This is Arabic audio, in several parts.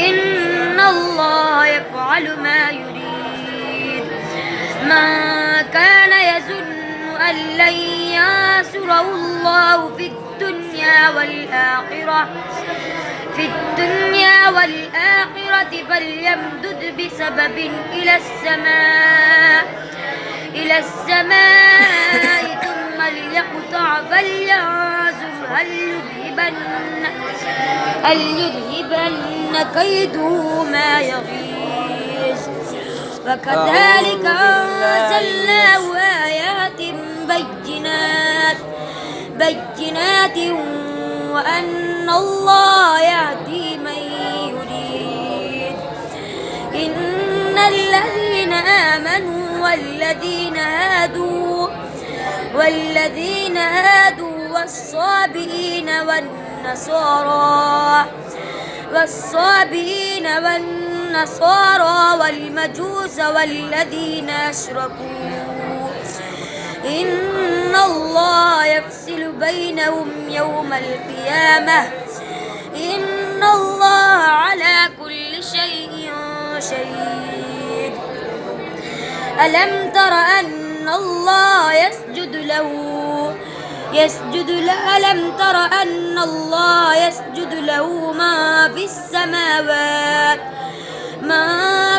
إن الله يفعل ما يريد. من كان يظن أن لن ينصره الله في الدنيا والآخرة فليمدد بسبب إلى السماء ثم ليقطع فلينظر هل يذهبن كيده ما يغيظ. وكذلك أنزلناه آيات بينات وأن الله يهدي من يريد. إن الذين آمنوا والذين هادوا والصابئين والنصارى والمجوس والذين أشركوا إن الله يفصل بينهم يوم القيامة. إن الله على كل شيء شهيد. ألم تر أن الله يسجد له ما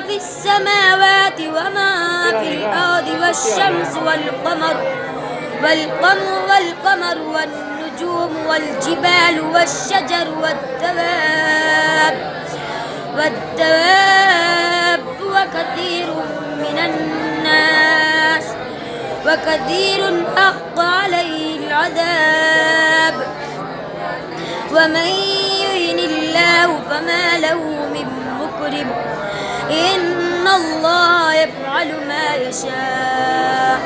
في السماوات وما في الأرض والشمس والقمر والنجوم والجبال والشجر والدواب وكثير حق عليه العذاب. ومن يهن الله فما له من مكرم. إن الله يفعل ما يشاء.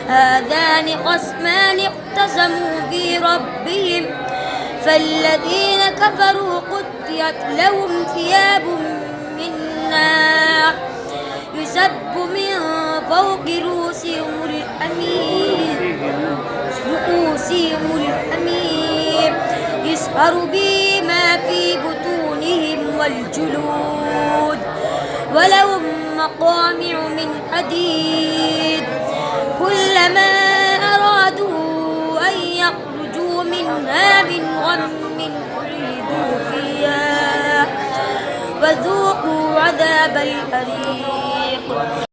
هذان خصمان اقتسموا في ربهم فالذين كفروا قطعت لهم ثياب من نار يصب من فوق رؤوسهم الحميم يسهر به ما في بطونهم والجلود ولهم مقامع من حديد كلما أرادوا أن يخرجوا منها من غم أعيدوا فيها وذوقوا عذاب الحريق.